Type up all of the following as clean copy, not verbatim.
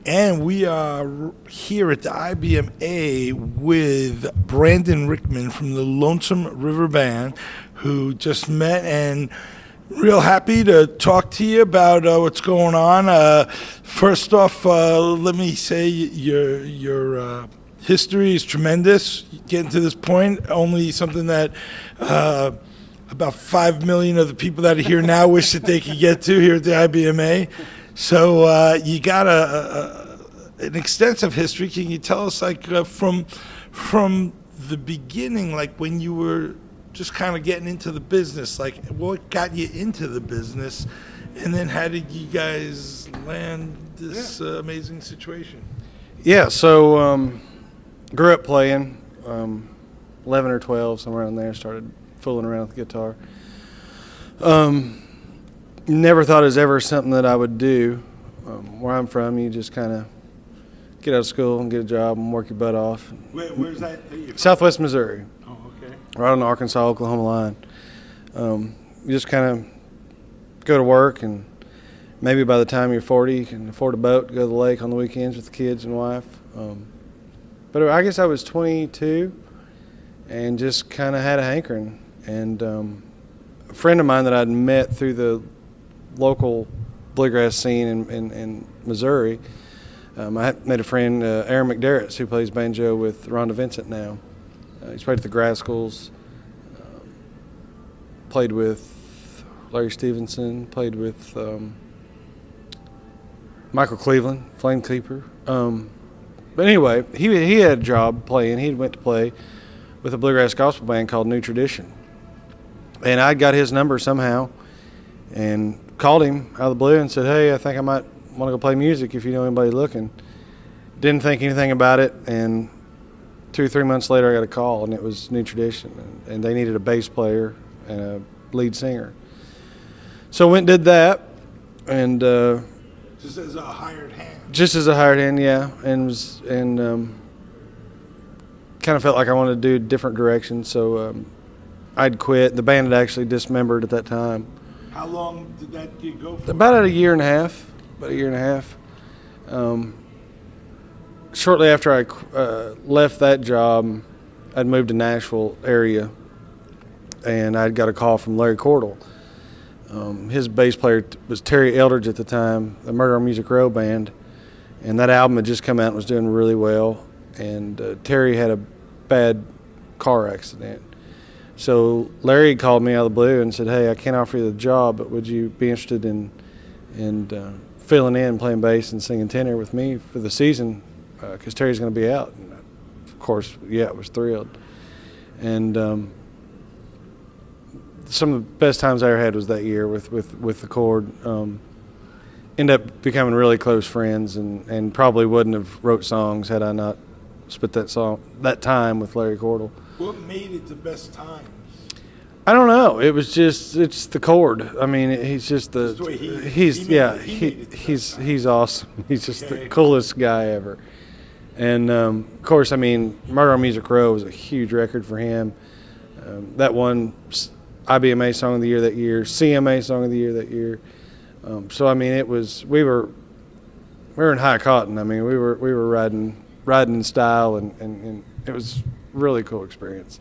And we are here at the IBMA with Brandon Rickman from the Lonesome River Band, who just met, and real happy to talk to you about what's going on. First off, let me say your history is tremendous. Getting to this point, only something that about 5 million of the people that are here now wish that they could get to here at the IBMA. So you got an extensive history. Can you tell us, like, from the beginning, like when you were just kind of getting into the business, like what got you into the business, and then how did you guys land this amazing situation? Yeah, so grew up playing, 11 or 12, somewhere around there, started fooling around with the guitar. Never thought it was ever something that I would do. Where I'm from, you just kind of get out of school and get a job and work your butt off. Where's that? Southwest Missouri. Oh, okay. Right on the Arkansas-Oklahoma line. You just kind of go to work, and maybe by the time you're 40, you can afford a boat to go to the lake on the weekends with the kids and wife. But I guess I was 22 and just kind of had a hankering. And a friend of mine that I'd met through the local bluegrass scene in Missouri, I met a friend, Aaron McDerrett, who plays banjo with Rhonda Vincent now. He's played with the Grascals, played with Larry Stevenson, played with Michael Cleveland, Flame Keeper. But anyway, he had a job playing. He went to play with a bluegrass gospel band called New Tradition. And I got his number somehow and called him out of the blue and said, hey, I think I might want to go play music if you know anybody looking. Didn't think anything about it, and 2 or 3 months later I got a call, and it was New Tradition, and they needed a bass player and a lead singer. So I went and did that, and just as a hired hand. Just as a hired hand, yeah, and kind of felt like I wanted to do a different direction, so I'd quit. The band had actually dismembered at that time. How long did that gig go for? About a year and a half. Shortly after I left that job, I'd moved to Nashville area, and I'd got a call from Larry Cordell. His bass player was Terry Eldridge at the time, the Murder on Music Row band, and that album had just come out and was doing really well. And Terry had a bad car accident. So Larry called me out of the blue and said, hey, I can't offer you the job, but would you be interested in filling in, playing bass and singing tenor with me for the season, because Terry's going to be out. And of course, I was thrilled. And some of the best times I ever had was that year with the Chord. Ended up becoming really close friends, and probably wouldn't have wrote songs had I not spent that time with Larry Cordell. What made it the best times? I don't know. It was it's the Chord. I mean, he's just he's awesome. He's just the coolest guy ever. And of course, I mean, Murder on Music Row was a huge record for him. That won IBMA Song of the Year that year, CMA Song of the Year that year. So I mean, we were in high cotton. I mean, we were riding in style, and it was a really cool experience.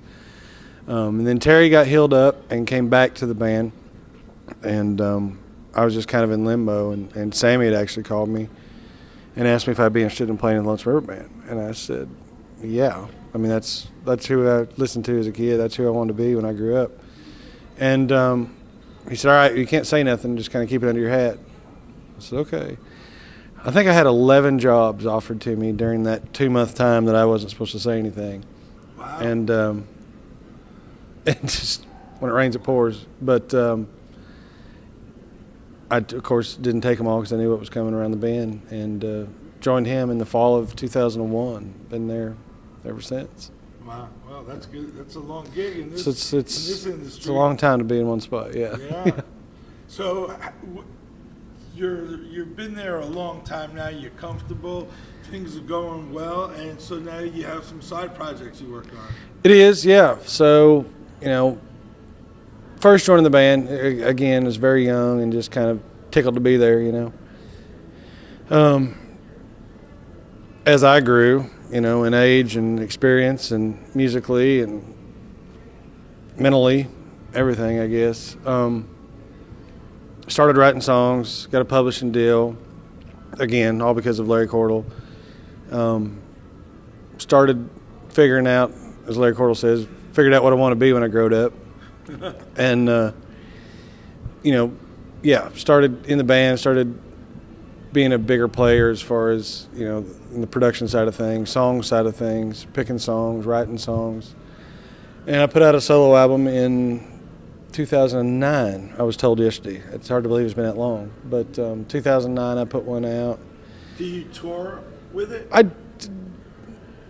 And then Terry got healed up and came back to the band, and I was just kind of in limbo, and Sammy had actually called me and asked me if I'd be interested in playing in the Lonesome River Band, and I said, yeah. I mean, that's who I listened to as a kid. That's who I wanted to be when I grew up. And he said, all right, you can't say nothing, just kind of keep it under your hat. I said, okay. I think I had 11 jobs offered to me during that 2-month time that I wasn't supposed to say anything. Wow. And just when it rains, it pours. But I, of course, didn't take them all because I knew what was coming around the bend, and joined him in the fall of 2001. Been there ever since. Wow, well, that's good. That's a long gig in this, It's in this industry. It's a long time to be in one spot, yeah. Yeah. So you've been there a long time now. You're comfortable. Things are going well, and so now you have some side projects you work on. It is, yeah. So, first joining the band, again, was very young and just kind of tickled to be there, as I grew, in age and experience and musically and mentally, everything, I guess. Started writing songs, got a publishing deal, again, all because of Larry Cordell. Started figuring out, as Larry Cordell says, figured out what I want to be when I growed up. And, started in the band, started being a bigger player as far as, in the production side of things, song side of things, picking songs, writing songs. And I put out a solo album in 2009, I was told yesterday. It's hard to believe it's been that long. But 2009, I put one out. Do you tour with it?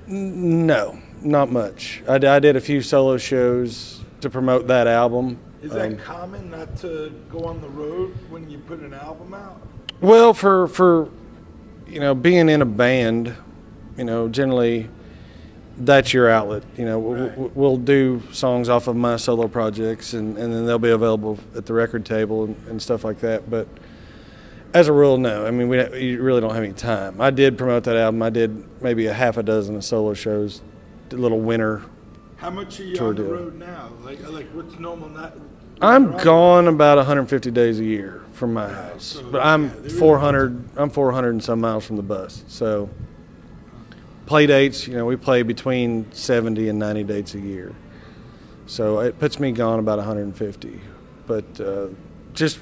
No, not much. I did a few solo shows to promote that album. Is that common not to go on the road when you put an album out? Well, for being in a band, generally that's your outlet. Right. We'll do songs off of my solo projects, and then they'll be available at the record table and stuff like that. But as a rule, no. I mean, you really don't have any time. I did promote that album. I did maybe a half a dozen of solo shows, did a little winter. How much are you on the road now? Like what's normal now? I'm gone about 150 days a year from my house, So, but I'm 400. I'm 400 and some miles from the bus. So play dates, we play between 70 and 90 dates a year. So it puts me gone about 150. But just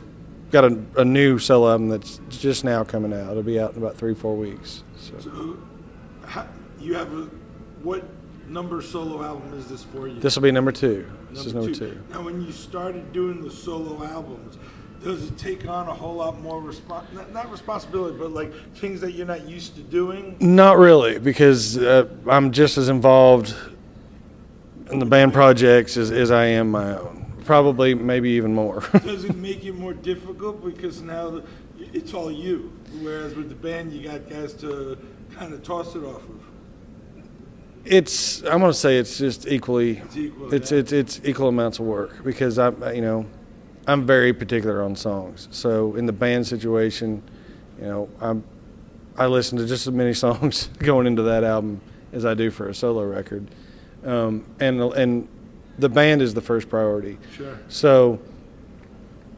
got a new solo album that's just now coming out. It'll be out in about 3-4 weeks. So you have what number solo album is this for you? This will be number 2. This is number two. Now, when you started doing the solo albums, does it take on a whole lot more not responsibility, but like things that you're not used to doing? Not really, because I'm just as involved in the band projects as I am my own. Probably, maybe even more. Does it make it more difficult because now it's all you, whereas with the band you got guys to kind of toss it off of? I'm going to say it's just equally. It's equal amounts of work because I'm very particular on songs. So in the band situation, I listen to just as many songs going into that album as I do for a solo record, and the band is the first priority. Sure. So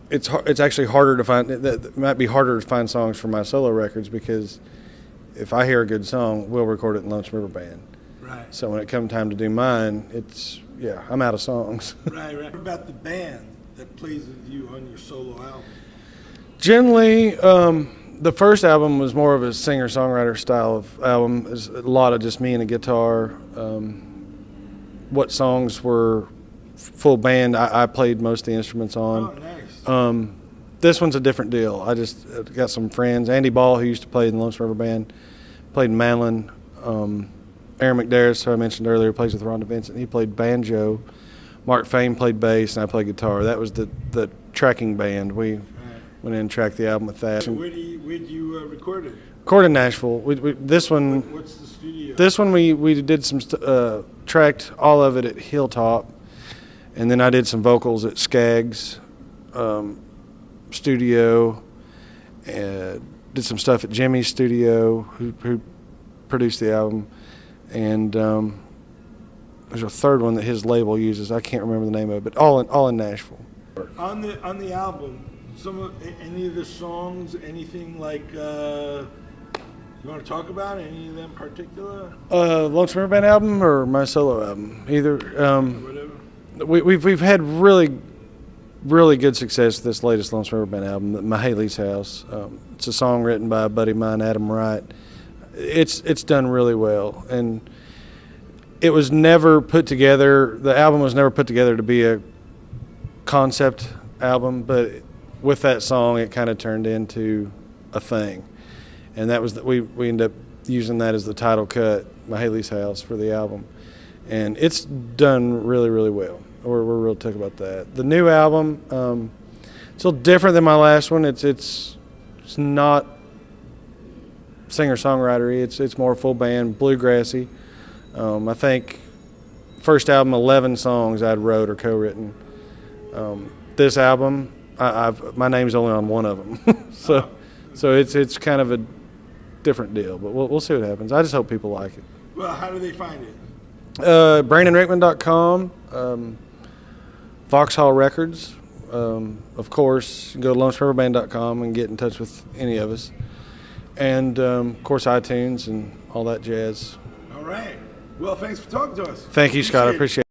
it's actually harder to find. It might be harder to find songs for my solo records because if I hear a good song, we'll record it in Lonesome River Band. Right. So when it comes time to do mine, I'm out of songs. Right. What about the band that plays with you on your solo album? Generally, the first album was more of a singer-songwriter style of album. It's a lot of just me and a guitar. What songs were full band, I played most of the instruments on. Oh, nice. This one's a different deal. I just got some friends. Andy Ball, who used to play in the Lonesome River Band, played in Manlin. Aaron McDarris, who I mentioned earlier, plays with Rhonda Vincent. He played banjo. Mark Fame played bass, and I played guitar. That was the tracking band. We went in and tracked the album with that. So where'd you record it? Recorded in Nashville. This one. What's the studio? This one we did some tracked all of it at Hilltop, and then I did some vocals at Skaggs studio, and did some stuff at Jimmy's studio, who produced the album. And there's a third one that his label uses. I can't remember the name of it, but all in Nashville. On the album, any of the songs, anything like you want to talk about any of them in particular? Lonesome River Band album or my solo album, either. Whatever. We've had really good success with this latest Lonesome River Band album, Mahaley's House. It's a song written by a buddy of mine, Adam Wright. It's done really well, and it was never put together. The album was never put together to be a concept album, but with that song, it kind of turned into a thing, and that was we ended up using that as the title cut, Mahaley's House, for the album, and it's done really, really well. We're real ticked about that. The new album, it's a little different than my last one. It's not singer-songwritery. It's more full band, bluegrassy. I think first album, 11 songs I'd wrote or co-written. This album, my name's only on one of them, so it's kind of a different deal. But we'll see what happens. I just hope people like it. Well, how do they find it? BrandonRickman.com, Foxhall Records. Of course, you can go to LoneStarRiverBand.com and get in touch with any of us. And, of course, iTunes and all that jazz. All right. Well, thanks for talking to us. Thank you, Scott. I appreciate it.